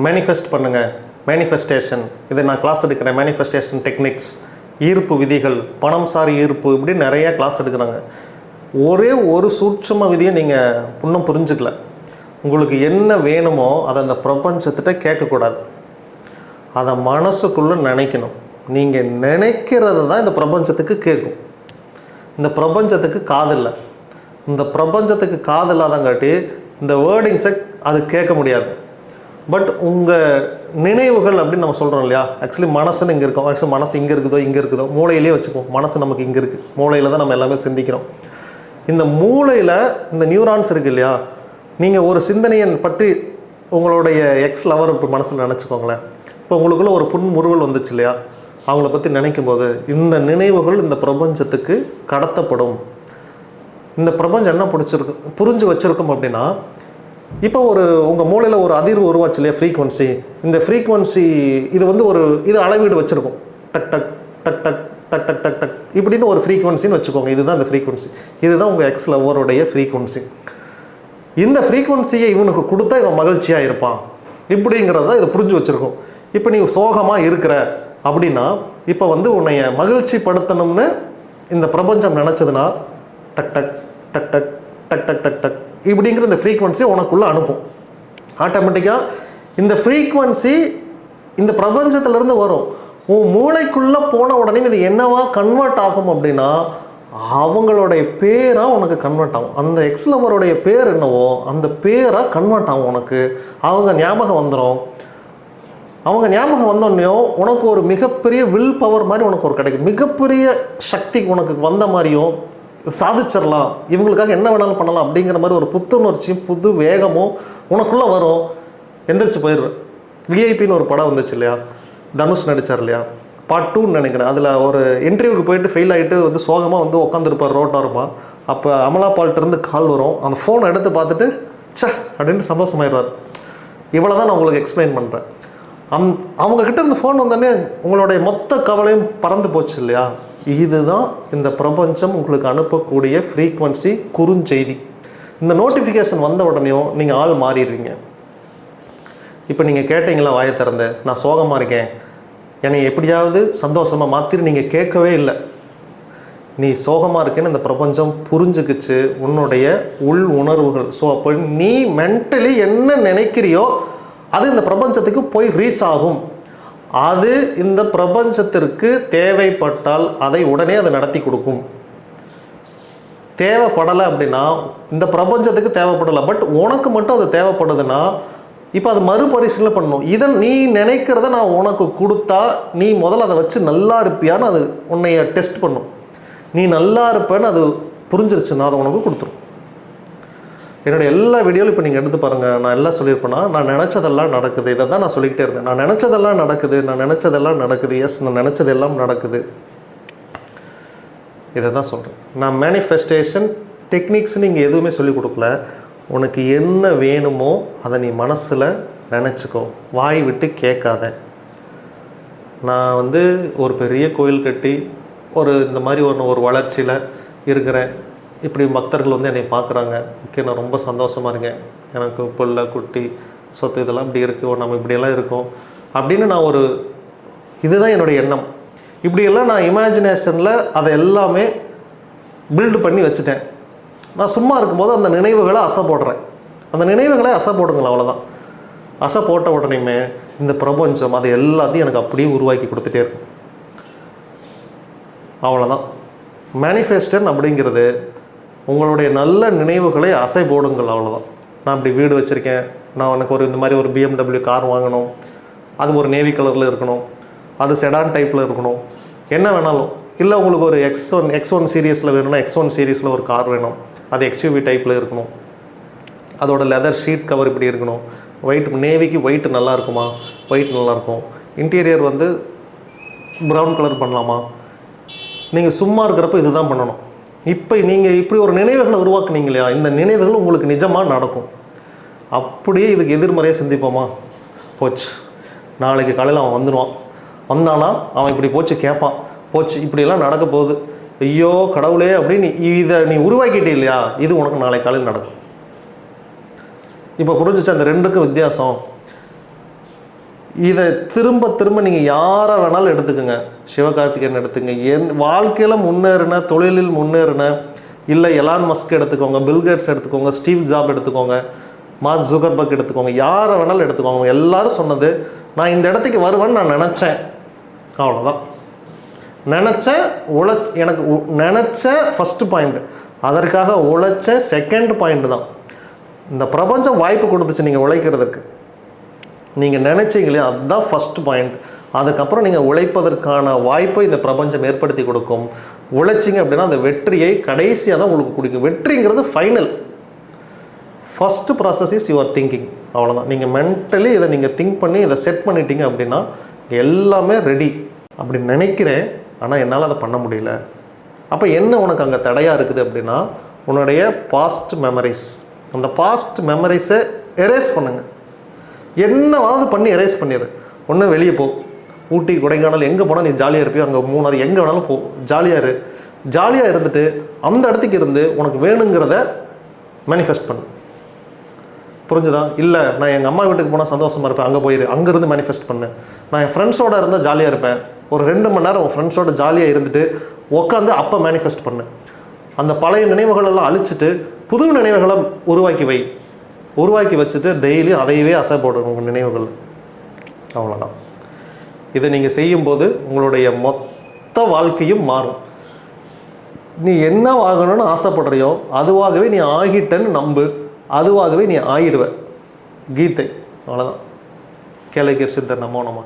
Manifest பண்ணுங்கள், manifestation, இதை நான் கிளாஸ் எடுக்கிறேன், மேனிஃபெஸ்டேஷன் டெக்னிக்ஸ், ஈர்ப்பு விதிகள், பணம் சார் ஈர்ப்பு, இப்படி நிறையா கிளாஸ் எடுக்கிறாங்க. ஒரே ஒரு சூட்சும விதியை நீங்கள் இன்னும் புரிஞ்சுக்கல. உங்களுக்கு என்ன வேணுமோ அதை அந்த பிரபஞ்சத்திட்ட கேட்கக்கூடாது, அதை மனசுக்குள்ளே நினைக்கணும். நீங்கள் நினைக்கிறது தான் இந்த பிரபஞ்சத்துக்கு கேட்கும். இந்த பிரபஞ்சத்துக்கு காது இல்லை. இந்த பிரபஞ்சத்துக்கு காது இல்லாதங்காட்டி இந்த வேர்டிங்ஸை அது கேட்க முடியாது. பட் உங்கள் நினைவுகள் அப்படின்னு நம்ம சொல்கிறோம் இல்லையா, ஆக்சுவலி மனசுன்னு இங்கே இருக்கோம். ஆக்சுவலி மனசு இங்கே இருக்குதோ மூளையிலே வச்சுக்குவோம். மனசு நமக்கு இங்கே இருக்குது, மூளையில் தான் நம்ம எல்லாமே சிந்திக்கிறோம். இந்த மூளையில் இந்த நியூரான்ஸ் இருக்குது இல்லையா, நீங்கள் ஒரு சிந்தனையை பற்றி உங்களுடைய எக்ஸ் லவர் இப்போ மனசில் நினச்சிக்கோங்களேன். இப்போ உங்களுக்குள்ள ஒரு புன்முறுவல் வந்துச்சு இல்லையா, அவங்கள பற்றி நினைக்கும் போது இந்த நினைவுகள் இந்த பிரபஞ்சத்துக்கு கடத்தப்படும். இந்த பிரபஞ்சம் என்ன புரிஞ்சு வச்சுருக்கும் அப்படின்னா, இப்போ உங்கள் மூளையில் ஒரு அதிர்வு உருவாச்சு இல்லையா, ஃப்ரீக்வன்சி. இந்த ஃப்ரீக்வன்சி இது அளவீடு வச்சுருக்கும். டக் டக் டக் டக் டக் டக் டக் டக் இப்படின்னு ஒரு ஃப்ரீக்வன்சின்னு வச்சுக்கோங்க. இதுதான் இந்த ஃப்ரீக்வன்சி, இதுதான் உங்கள் எக்ஸ் லவருடைய ஃப்ரீக்வன்சி. இந்த ஃப்ரீக்வன்சியை இவனுக்கு கொடுத்தா இவன் மகிழ்ச்சியாக இருப்பான் இப்படிங்கிறத இதை புரிஞ்சு வச்சுருக்கோம். இப்போ நீ சோகமாக இருக்கிற அப்படின்னா, இப்போ உன்னைய மகிழ்ச்சி படுத்தணும்னு இந்த பிரபஞ்சம் நினச்சதுன்னா டக் டக் டக் டக் டக் டக் டக் டக் இப்படிங்கிற இந்த ஃப்ரீக்வன்சி உனக்குள்ளே அனுப்பும். ஆட்டோமேட்டிக்காக இந்த ஃப்ரீக்வன்சி இந்த பிரபஞ்சத்திலேருந்து வரும். உன் மூளைக்குள்ளே போன உடனே இது என்னவா கன்வெர்ட் ஆகும் அப்படின்னா, அவங்களுடைய பேராக உனக்கு கன்வெர்ட் ஆகும். அந்த எக்ஸ் லவருடைய பேர் என்னவோ அந்த பேராக கன்வெர்ட் ஆகும். உனக்கு அவங்க ஞாபகம் வந்துடும். அவங்க ஞாபகம் வந்தோடனையும் உனக்கு ஒரு மிகப்பெரிய வில் பவர் மாதிரி உனக்கு ஒரு கிடைக்கும். மிகப்பெரிய சக்தி உனக்கு வந்த மாதிரியும், சாதிச்சிடலாம், இவங்களுக்காக என்ன வேணாலும் பண்ணலாம் அப்படிங்கிற மாதிரி ஒரு புத்துணர்ச்சியும் புது வேகமும் உனக்குள்ளே வரும். எந்திரிச்சு போயிடுற. விஐபின்னு ஒரு படம் வந்துச்சு இல்லையா, தனுஷ் நடித்தார் இல்லையா, பார்ட் 2ன்னு நினைக்கிறேன். அதில் ஒரு இன்டர்வியூக்கு போயிட்டு ஃபெயில் ஆகிட்டு சோகமாக உட்காந்துருப்பார் ரோட்டாரமாக. அப்போ அமலா பால்ட்டிருந்து கால் வரும். அந்த ஃபோனை எடுத்து பார்த்துட்டு சே அப்படின்ட்டு சந்தோஷமாயிடுவார். இவ்வளோ தான் நான் உங்களுக்கு எக்ஸ்பிளைன் பண்ணுறேன். அவங்கக்கிட்ட இந்த ஃபோன் வந்தோடனே உங்களுடைய மொத்த கவலையும் பறந்து போச்சு இல்லையா. இதுதான் இந்த பிரபஞ்சம் உங்களுக்கு அனுப்பக்கூடிய ஃப்ரீக்வன்சி குறுஞ்செய்தி. இந்த நோட்டிஃபிகேஷன் வந்த உடனேயும் நீங்கள் ஆள் மாறிடுவீங்க. இப்போ நீங்கள் கேட்டீங்களா வாயை திறந்து, நான் சோகமாக இருக்கேன், என்னை எப்படியாவது சந்தோஷமாக மாற்றிட்டு, நீங்கள் கேட்கவே இல்லை. நீ சோகமாக இருக்கேன்னு இந்த பிரபஞ்சம் புரிஞ்சுக்கிச்சு உன்னுடைய உள் உணர்வுகள். ஸோ அப்போ நீ மென்டலி என்ன நினைக்கிறியோ அது இந்த பிரபஞ்சத்துக்கு போய் ரீச் ஆகும். அது இந்த பிரபஞ்சத்திற்கு தேவைப்பட்டால் அதை உடனே அதை நடத்தி கொடுக்கும். தேவைப்படலை அப்படின்னா இந்த பிரபஞ்சத்துக்கு தேவைப்படலை, பட் உனக்கு மட்டும் அது தேவைப்படுதுன்னா இப்போ அது மறுபரிசீலனை பண்ணணும். இதை நீ நினைக்கிறத நான் உனக்கு கொடுத்தா நீ முதல்ல அதை வச்சு நல்லா இருப்பியான்னு அது உன்னைய டெஸ்ட் பண்ணும். நீ நல்லா இருப்பேன்னு அது புரிஞ்சிருச்சுன்னா அதை உனக்கு கொடுத்துரும். என்னுடைய எல்லா வீடியோவில் இப்போ நீங்கள் எடுத்து பாருங்கள், நான் எல்லாம் சொல்லியிருப்பேன்னா, நான் நினச்சதெல்லாம் நடக்குது. இதை தான் நான் சொல்லிக்கிட்டே இருந்தேன். நான் நினச்சதெல்லாம் நடக்குது, நான் நினச்சதெல்லாம் நடக்குது. எஸ், நான் நினச்சதெல்லாம் நடக்குது. இதை தான் சொல்கிறேன். நான் மேனிஃபெஸ்டேஷன் டெக்னிக்ஸ்னு இங்கே எதுவுமே சொல்லிக் கொடுக்கல. உனக்கு என்ன வேணுமோ அதை நீ மனசில் நினச்சிக்கோ, வாய் விட்டு கேட்காத. நான் ஒரு பெரிய கோயில் கட்டி இந்த மாதிரி ஒரு வளர்ச்சியில் இருக்கிறேன், இப்படி பக்தர்கள் என்னை பார்க்குறாங்க, ஓகே நான் ரொம்ப சந்தோஷமாக இருக்கேன், எனக்கு பிள்ளை குட்டி சொத்து இதெல்லாம் இப்படி இருக்குது, நம்ம இப்படியெல்லாம் இருக்கோம் அப்படின்னு நான் இதுதான் என்னுடைய எண்ணம். இப்படியெல்லாம் நான் இமேஜினேஷனில் அதை எல்லாமே பில்டு பண்ணி வச்சுட்டேன். நான் சும்மா இருக்கும்போது அந்த நினைவுகளை அசை போடுறேன். அந்த நினைவுகளை அசை போடுங்களேன், அவ்வளோதான். அசை போட்ட உடனேயுமே இந்த பிரபஞ்சம் அது எல்லாத்தையும் எனக்கு அப்படியே உருவாக்கி கொடுத்துட்டே இருக்கும். அவ்வளோதான். மேனிஃபெஸ்டன் அப்படிங்கிறது உங்களுடைய நல்ல நினைவுகளை அசை போடுங்கள், அவ்வளோதான். நான் இப்படி வீடு வச்சுருக்கேன், நான் எனக்கு இந்த மாதிரி ஒரு BMW கார் வாங்கணும், அது ஒரு நேவி கலரில் இருக்கணும், அது செடான் டைப்பில் இருக்கணும், என்ன வேணாலும். இல்லை உங்களுக்கு ஒரு X1 சீரீஸில் வேணும்னா X1 சீரீஸில் ஒரு கார் வேணும், அது XUV டைப்பில் இருக்கணும், அதோட லெதர் ஷீட் கவர் இப்படி இருக்கணும், நேவிக்கு ஒயிட் நல்லா இருக்குமா, ஒயிட் நல்லாயிருக்கும், இன்டீரியர் ப்ரௌன் கலர் பண்ணலாமா. நீங்கள் சும்மா இருக்கிறப்ப இதுதான் பண்ணணும். இப்போ நீங்கள் இப்படி ஒரு நினைவுகளை உருவாக்குனீங்க இல்லையா, இந்த நினைவுகள் உங்களுக்கு நிஜமாக நடக்கும். அப்படியே இதுக்கு எதிர்மறையாக சிந்திப்போமா, போச்சு நாளைக்கு காலையில் அவன் வந்துடுவான், வந்தானா அவன் இப்படி போச்சு கேட்பான், போச்சு இப்படியெல்லாம் நடக்க போகுது, ஐயோ கடவுளே அப்படின்னு இதை நீ உருவாக்கிட்டே இல்லையா, இது உனக்கு நாளை காலையில் நடக்கும். இப்போ புரிஞ்சிச்சு அந்த ரெண்டுக்கும் வித்தியாசம். இதை திரும்ப திரும்ப நீங்கள் யாரை வேணாலும் எடுத்துக்கோங்க, சிவகார்த்திகேயன் எடுத்துங்க, வாழ்க்கையில் முன்னேறின, தொழிலில் முன்னேறின, இல்லை எலான் மஸ்க் எடுத்துக்கோங்க, பில்கேட்ஸ் எடுத்துக்கோங்க, ஸ்டீவ் ஜாப் எடுத்துக்கோங்க, மார்க் ஜுகர்பர்க் எடுத்துக்கோங்க, யாரை வேணாலும் எடுத்துக்கோங்க. எல்லாரும் சொன்னது, நான் இந்த இடத்துக்கு வருவேன்னு நான் நினச்சேன், அவ்வளோதான். நினச்சேன், எனக்கு நினச்ச ஃபஸ்ட்டு பாயிண்ட், அதற்காக உழைச்ச செகண்ட் பாயிண்ட் தான். இந்த பிரபஞ்சம் வாய்ப்பு கொடுத்துச்சு நீங்கள் உழைக்கிறதுக்கு. நீங்கள் நினச்சிங்களே அதுதான் ஃபஸ்ட்டு பாயிண்ட். அதுக்கப்புறம் நீங்கள் உழைப்பதற்கான வாய்ப்பை இந்த பிரபஞ்சம் ஏற்படுத்தி கொடுக்கும். உழைச்சிங்க அப்படின்னா அந்த வெற்றியை கடைசியாக தான் உங்களுக்கு கொடுக்கும். வெற்றிங்கிறது final. First process is your thinking, அவ்வளோதான். நீங்கள் மென்டலி இதை நீங்கள் திங்க் பண்ணி இதை செட் பண்ணிட்டீங்க அப்படின்னா எல்லாமே ரெடி. அப்படி நினைக்கிறேன், ஆனால் என்னால் அதை பண்ண முடியல. அப்போ என்ன உனக்கு அங்கே தடையாக இருக்குது அப்படின்னா உன்னுடைய பாஸ்ட் மெமரிஸ். அந்த பாஸ்ட் மெமரிஸை எரேஸ் பண்ணுங்கள். என்னவாவது பண்ணி எரேஸ் பண்ணிடு. ஒன்று வெளியே போ, ஊட்டி கொடைக்கானல் எங்கே போனால் நீ ஜாலியாக இருப்பியோ அங்கே மூணாறு எங்கே வேணாலும் போ, ஜாலியாக இரு. ஜாலியாக இருந்துட்டு அந்த இடத்துக்கு இருந்து உனக்கு வேணுங்கிறத மேனிஃபெஸ்ட் பண்ணு. புரிஞ்சுதா? இல்லை நான் எங்கள் அம்மா வீட்டுக்கு போனால் சந்தோஷமாக இருப்பேன், அங்கே போயிரு, அங்கேருந்து மேனிஃபெஸ்ட் பண்ணு. நான் என் ஃப்ரெண்ட்ஸோடு இருந்தால் ஜாலியாக இருப்பேன், ஒரு 2 மணி நேரம் உன் ஃப்ரெண்ட்ஸோட ஜாலியாக இருந்துட்டு உட்காந்து அப்போ மேனிஃபெஸ்ட் பண்ணு. அந்த பழைய நினைவுகளெல்லாம் அழிச்சிட்டு புது நினைவுகளை உருவாக்கி வச்சுட்டு டெய்லி அதையவே அசை போடணும் உங்கள் நினைவுகள். அவ்வளோதான். இதை நீங்கள் செய்யும்போது உங்களுடைய மொத்த வாழ்க்கையும் மாறும். நீ என்ன ஆகணும்னு ஆசைப்படுறியோ அதுவாகவே நீ ஆகிட்டன்னு நம்பு, அதுவாகவே நீ ஆயிடுவ. கீதை. அவ்வளோதான். கேளகிர் சித்தர் நமோ நம.